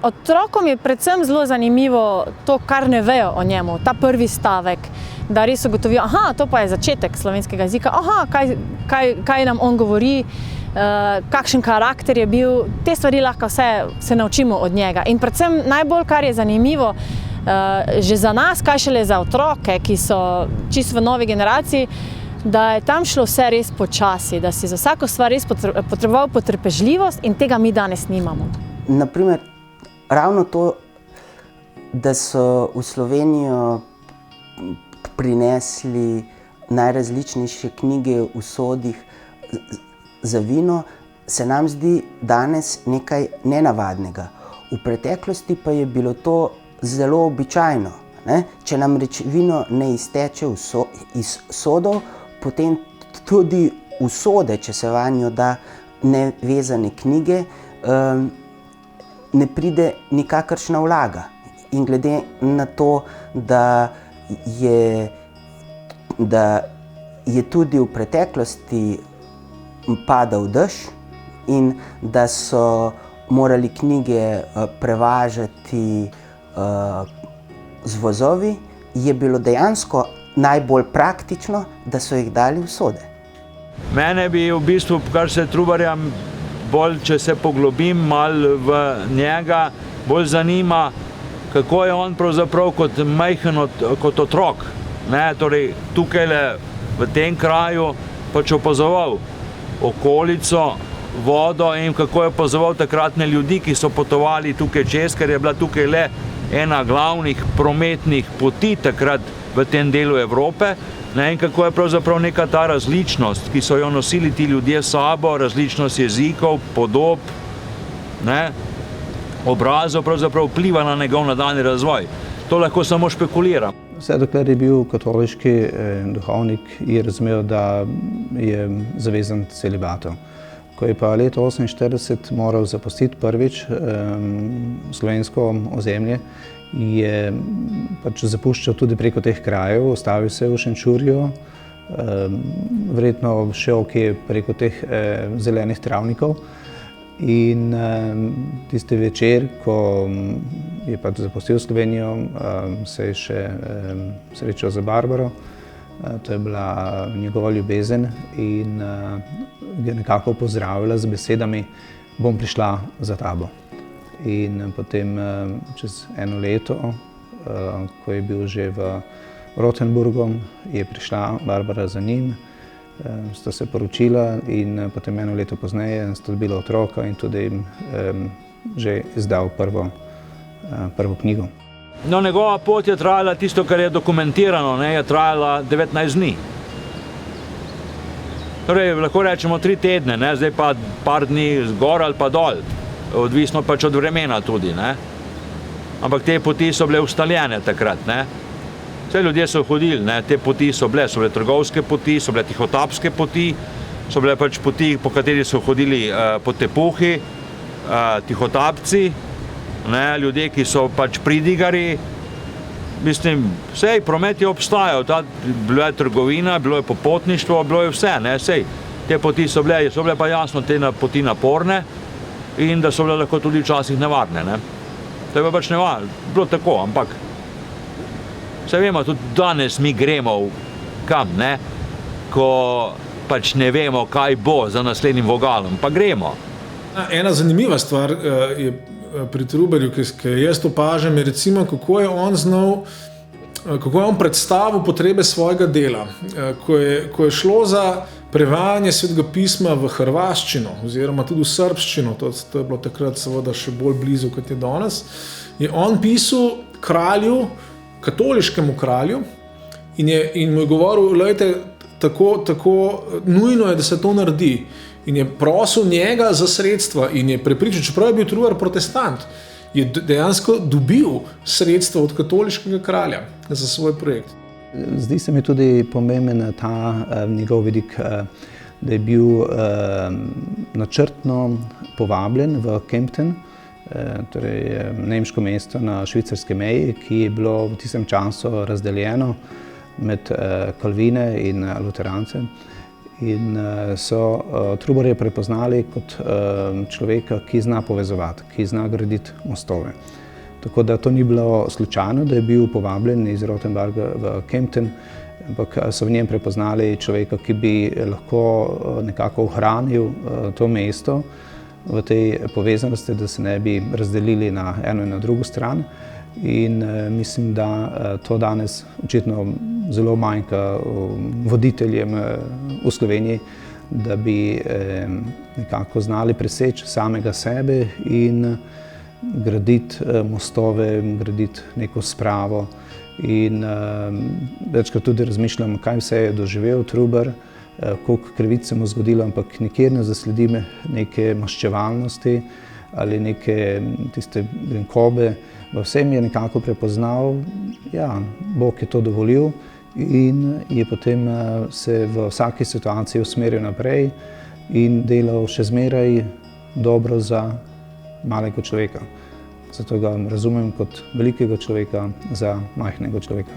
Otrokom je predvsem zelo zanimivo to, kar ne vejo o njemu, ta prvi stavek, da res ugotovijo, aha, to pa je začetek slovenskega jezika, aha, kaj nam on govori, kakšen karakter je bil, te stvari lahko vse se naučimo od njega. In predvsem najbolj, kar je zanimivo, že za nas, kaj šele za otroke, ki so čisto v novi generaciji, da je tam šlo vse res počasi, da si za vsako stvar res potreboval potrpežljivost in tega mi danes nimamo. Naprimer, ravno to, da so v Slovenijo prinesli najrazličnejše knjige v sodih za vino, se nam zdi danes nekaj nenavadnega. V preteklosti pa je bilo to zelo običajno. Če namreč vino ne izteče iz sodov, potem tudi v sode, če se vanjo da nevezane knjige, ne pride nikakršna vlaga. In glede na to, da je tudi v preteklosti padal dež in da so morali knjige prevažati z vozovi, je bilo dejansko najbolj praktično, da so jih dali v sode. Mene bi v bistvu, kar se Trubarja, bolj, če se poglobim malo v njega, bolj zanima, kako je on pravzaprav kot majhen kot otrok, torej tukajle v tem kraju pač opazoval okolico, vodo in kako je opazoval takratne ljudi, ki so potovali tukaj čez, ker je bila tukaj le ena glavnih prometnih poti takrat v tem delu Evrope, in kako je pravzaprav neka ta različnost, ki so jo nosili ti ljudje s sabo, različnost jezikov, podob, obrazov, pravzaprav vpliva na njegov nadaljnji razvoj. To lahko samo špekuliram. Vse dokler je bil katoliški duhovnik, je razumel, da je zavezan celibatu. Ko je pa leta 1948 moral zapustiti prvič slovensko ozemlje, je pač zapuščal tudi preko teh krajev, ostavil se v Šenčurju, verjetno šel kje preko teh zelenih travnikov. In tisti večer, ko je pač zapustil Slovenijo, se je še srečal z Barbaro. To je bila njegova ljubezen in ga nekako pozdravila z besedami: bom prišla za tabo. In potem čez eno leto, ko je bil že v Rotenburgu, je prišla Barbara za njim, sta se poročila in potem eno leto pozneje sta dobila otroka in tudi že izdal prvo knjigo. No, njegova pot je trajala, tisto, kar je dokumentirano, je trajala 19 dni. Torej, lahko rečemo 3 tedne, zdaj pa par dni zgor ali pa dol, odvisno pač od vremena tudi, Ampak te poti so bile ustaljene takrat, Vse ljudje so hodili, te poti so bile trgovske poti, so bile tihotapske poti, so bile pač poti, po kateri so hodili potepuhi, tihotapci, ljudje, ki so pač pridigari. Mislim, sej, promet je obstajal, bila je trgovina, bilo je popotništvo, bilo je vse, sej. Te poti so bile pa jasno te poti naporne in da so bile lahko tudi včasih nevarne, To je pa pač nevarno, bilo tako, ampak saj vemo, tudi danes mi gremo kam, ko pač ne vemo, kaj bo za naslednjim vogalom, pa gremo. Ena zanimiva stvar je pri Trubarju, ki jaz opažam, je recimo, kako je on predstavil potrebe svojega dela. Ko je šlo za prevajanje Svetega pisma v hrvaščino oziroma tudi v srbščino, to je bilo takrat seveda še bolj blizu, kot je danes, je on pisal kralju, katoliškemu kralju in mu je govoril, glejte, tako nujno je, da se to naredi. In je prosil njega za sredstva in je prepričal, čeprav je bil Trubar protestant, je dejansko dobil sredstva od katoliškega kralja za svoj projekt. Zdi se mi tudi pomemben ta njegov vidik, da je bil načrtno povabljen v Kempten, torej nemško mesto na švicarski meji, ki je bilo v tistem času razdeljeno med Kalvine in luterance. In so Trubarja prepoznali kot človeka, ki zna povezovati, ki zna graditi mostove. Tako da to ni bilo slučajno, da je bil povabljen iz Rothenburga v Kempten, ampak so v njem prepoznali človeka, ki bi lahko nekako ohranil to mesto v tej povezanosti, da se ne bi razdelili na eno in na drugo stran. In mislim, da to danes očitno zelo manjka voditeljem v Sloveniji, da bi nekako znali preseči samega sebe in graditi mostove, graditi neko spravo. In večkrat tudi razmišljam, kaj vse je doživel Trubar, koliko krivic se mu zgodilo, ampak nikjer ne zasledim neke maščevalnosti ali neke tiste grenkobe. V vsem je nekako prepoznal, ja, Bog je to dovolil in je potem se v vsaki situaciji usmeril naprej in delal še zmeraj dobro za malega človeka. Zato ga razumem kot velikega človeka za majhnega človeka.